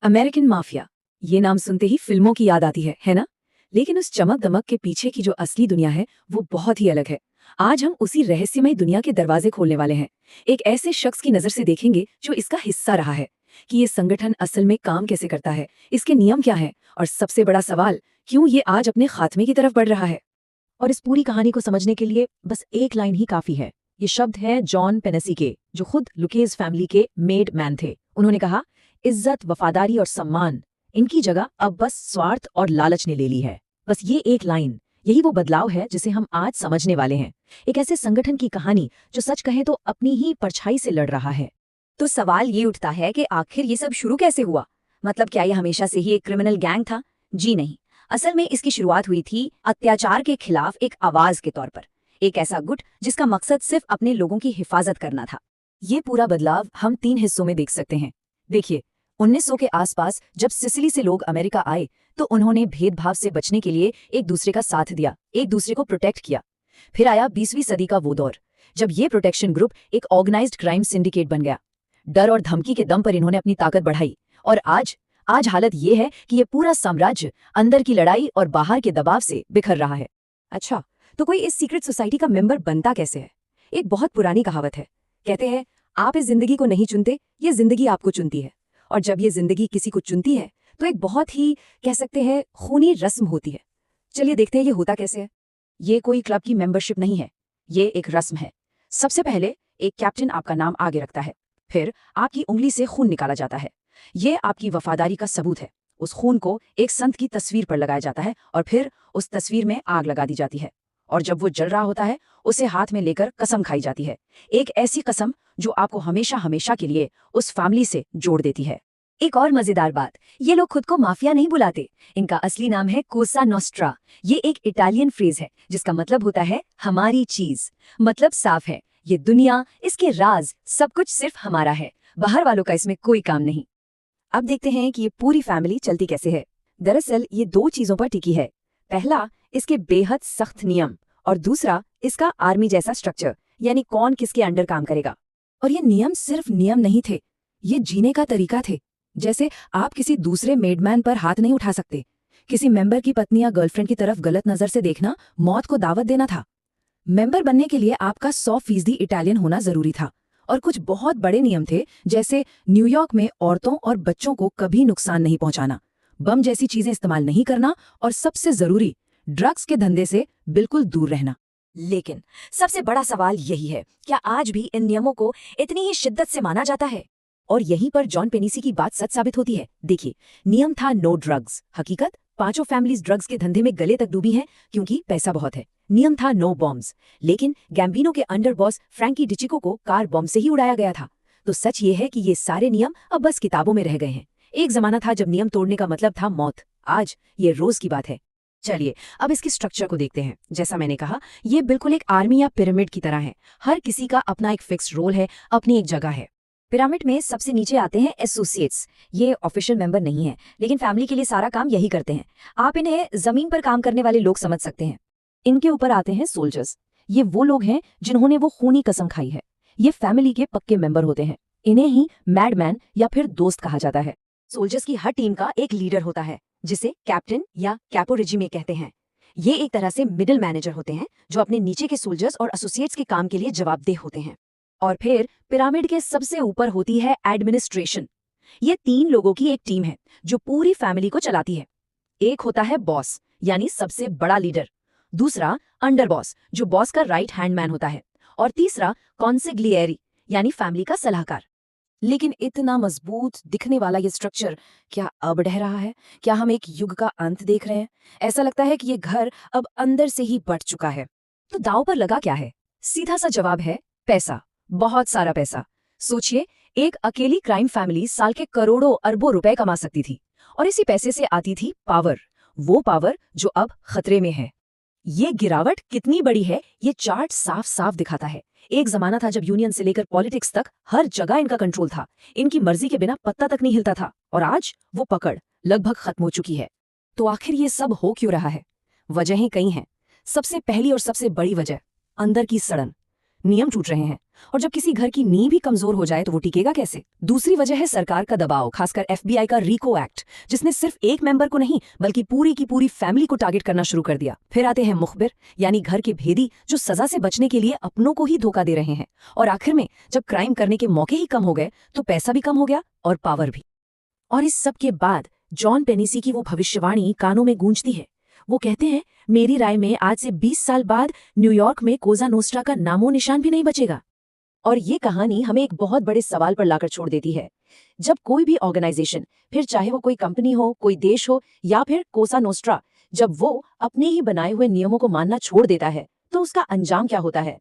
American mafia, ये नाम सुनते ही फिल्मों की याद आती है ना? लेकिन उस चमक दमक के पीछे की जो असली दुनिया है वो बहुत ही अलग है। आज हम उसी रहस्यमय दुनिया के दरवाजे खोलने वाले हैं। एक ऐसे शख्स की नजर से देखेंगे जो इसका हिस्सा रहा है कि ये संगठन असल में काम कैसे करता है, इसके नियम क्या है, और सबसे बड़ा सवाल, क्यों ये आज अपने खात्मे की तरफ बढ़ रहा है। और इस पूरी कहानी को समझने के लिए बस एक लाइन ही काफी है। ये शब्द है जॉन पेनेसी के, जो खुद लुकेज फैमिली के मेड मैन थे। उन्होंने कहा, इज्जत, वफादारी और सम्मान, इनकी जगह अब बस स्वार्थ और लालच ने ले ली है। बस ये एक लाइन, यही वो बदलाव है जिसे हम आज समझने वाले हैं। एक ऐसे संगठन की कहानी जो सच कहे तो अपनी ही परछाई से लड़ रहा है। तो सवाल ये उठता है कि आखिर ये सब शुरू कैसे हुआ? मतलब क्या ये हमेशा से ही एक क्रिमिनल गैंग था? जी नहीं। असल में इसकी शुरुआत हुई थी अत्याचार के खिलाफ एक आवाज के तौर पर। एक ऐसा गुट जिसका मकसद सिर्फ अपने लोगों की हिफाजत करना था। ये पूरा बदलाव हम 3 हिस्सों में देख सकते हैं। देखिए, 1900 के आसपास जब सिसिली से लोग अमेरिका आए तो उन्होंने भेदभाव से बचने के लिए एक दूसरे का साथ दिया, एक दूसरे को प्रोटेक्ट किया। फिर आया 20वीं सदी का वो दौर जब ये प्रोटेक्शन ग्रुप एक ऑर्गेनाइज्ड क्राइम सिंडिकेट बन गया। डर और धमकी के दम पर इन्होंने अपनी ताकत बढ़ाई, और आज हालत ये है कि ये पूरा साम्राज्य अंदर की लड़ाई और बाहर के दबाव से बिखर रहा है। अच्छा, तो कोई इस सीक्रेट सोसाइटी का मेंबर बनता कैसे है? एक बहुत पुरानी कहावत है, कहते हैं आप इस जिंदगी को नहीं चुनते, ये जिंदगी आपको चुनती है। और जब ये जिंदगी किसी को चुनती है तो एक बहुत ही, कह सकते हैं, खूनी रस्म होती है। चलिए देखते हैं ये होता कैसे है। ये कोई क्लब की मेंबरशिप नहीं है, ये एक रस्म है। सबसे पहले एक कैप्टन आपका नाम आगे रखता है, फिर आपकी उंगली से खून निकाला जाता है। ये आपकी वफादारी का सबूत है। उस खून को एक संत की तस्वीर पर लगाया जाता है और फिर उस तस्वीर में आग लगा दी जाती है। और जब वो जल रहा होता है उसे हाथ में लेकर कसम खाई जाती है, एक ऐसी कसम जो आपको हमेशा हमेशा के लिए उस फैमिली से जोड़ देती है। एक और मजेदार बात, ये लोग खुद को माफिया नहीं बुलाते, इनका असली नाम है कोसा नोस्ट्रा। ये एक इटालियन फ्रेज है जिसका मतलब होता है हमारी चीज। मतलब साफ है, ये दुनिया, इसके राज, सब कुछ सिर्फ हमारा है, बाहर वालों का इसमें कोई काम नहीं। अब देखते हैं कि ये पूरी फैमिली चलती कैसे है। दरअसल ये 2 चीजों पर टिकी है। पहला, इसके बेहद सख्त नियम, और दूसरा, इसका आर्मी जैसा स्ट्रक्चर, यानी कौन किसके अंडर काम करेगा। और ये नियम सिर्फ नियम नहीं थे, ये जीने का तरीका थे। जैसे आप किसी दूसरे मेडमैन पर हाथ नहीं उठा सकते, किसी मेंबर की पत्नी या गर्लफ्रेंड की तरफ गलत नजर से देखना मौत को दावत देना था। मेंबर बनने के लिए आपका 100% इटालियन होना जरूरी था। और कुछ बहुत बड़े नियम थे, जैसे न्यूयॉर्क में औरतों और बच्चों को कभी नुकसान नहीं पहुंचाना, बम जैसी चीजें इस्तेमाल नहीं करना, और सबसे जरूरी, ड्रग्स के धंधे से बिल्कुल दूर रहना। लेकिन सबसे बड़ा सवाल यही है, क्या आज भी इन नियमों को इतनी ही शिद्दत से माना जाता है? और यहीं पर जॉन पेनीसी की बात सच साबित होती है। देखिए, नियम था नो ड्रग्स, हकीकत 5 फैमिलीज ड्रग्स के धंधे में गले तक डूबी हैं क्योंकि पैसा बहुत है। नियम था नो बॉम्ब्स, लेकिन गैम्बिनो के अंडर बॉस फ्रैंकी डिचिको को कार बॉम्ब से ही उड़ाया गया था। तो सच ये है कि ये सारे नियम अब बस किताबों में रह गए हैं। एक जमाना था जब नियम तोड़ने का मतलब था मौत, आज ये रोज की बात है। चलिए अब इसके स्ट्रक्चर को देखते हैं। जैसा मैंने कहा, ये बिल्कुल एक आर्मी या पिरामिड की तरह है। हर किसी का अपना एक फिक्स्ड रोल है, अपनी एक जगह है। पिरामिड में सबसे नीचे आते हैं एसोसिएट्स। ये ऑफिशियल मेंबर नहीं है, लेकिन फैमिली के लिए सारा काम यही करते हैं। आप इन्हें जमीन पर काम करने वाले लोग समझ सकते हैं। इनके ऊपर आते हैं सोल्जर्स। ये वो लोग हैं जिन्होंने वो खूनी कसम खाई है। ये फैमिली के पक्के मेंबर होते हैं, इन्हें ही मैडमैन या फिर दोस्त कहा जाता है। सोल्जर्स की हर टीम का एक लीडर होता है, जिसे कैप्टन या कैपो रेजिमे कहते हैं। ये एक तरह से मिडिल मैनेजर होते हैं जो अपने नीचे के सोल्जर्स और एसोसिएट्स के काम के लिए जवाबदेह होते हैं। और फिर पिरामिड के सबसे ऊपर होती है एडमिनिस्ट्रेशन। ये 3 लोगों की एक टीम है जो पूरी फैमिली को चलाती है। एक होता है बॉस, यानी सबसे बड़ा लीडर। दूसरा अंडर बॉस, जो बॉस का राइट हैंड मैन होता है। और तीसरा कॉन्सिग्लियरी, यानी फैमिली का सलाहकार। लेकिन इतना मजबूत दिखने वाला ये स्ट्रक्चर क्या अब ढह रहा है? क्या हम एक युग का अंत देख रहे हैं? ऐसा लगता है कि ये घर अब अंदर से ही बट चुका है। तो दांव पर लगा क्या है? सीधा सा जवाब है पैसा, बहुत सारा पैसा। सोचिए, एक अकेली क्राइम फैमिली साल के करोड़ों अरबों रुपए कमा सकती थी, और इसी पैसे से आती थी पावर, वो पावर जो अब खतरे में है। ये गिरावट कितनी बड़ी है, ये चार्ट साफ साफ दिखाता है। एक जमाना था जब यूनियन से लेकर पॉलिटिक्स तक हर जगह इनका कंट्रोल था। इनकी मर्जी के बिना पत्ता तक नहीं हिलता था, और आज वो पकड़ लगभग खत्म हो चुकी है। तो आखिर ये सब हो क्यों रहा है? वजहें कई हैं। सबसे पहली और सबसे बड़ी वजह, अंदर की सड़न। नियम टूट रहे हैं। और जब किसी घर की नींव भी कमजोर हो जाए तो वो टिकेगा कैसे? दूसरी वजह है सरकार का दबाव, खासकर FBI का RICO एक्ट, जिसने सिर्फ एक मेंबर को नहीं बल्कि पूरी की पूरी फैमिली को टारगेट करना शुरू कर दिया। फिर आते हैं मुखबिर, यानी घर के भेदी, जो सजा से बचने के लिए अपनों को ही धोखा दे रहे हैं। और आखिर में जब क्राइम करने के मौके ही कम हो गए तो पैसा भी कम हो गया और पावर भी। और इस सब के बाद जॉन पेनिसी की वो भविष्यवाणी कानों में गूंजती है। वो कहते हैं, मेरी राय में आज से 20 साल बाद न्यूयॉर्क में कोजा नोस्ट्रा का नामो निशान भी नहीं बचेगा। और ये कहानी हमें एक बहुत बड़े सवाल पर लाकर छोड़ देती है। जब कोई भी ऑर्गेनाइजेशन, फिर चाहे वो कोई कंपनी हो, कोई देश हो या फिर कोसा नोस्ट्रा, जब वो अपने ही बनाए हुए नियमों को मानना छोड़ देता है तो उसका अंजाम क्या होता है?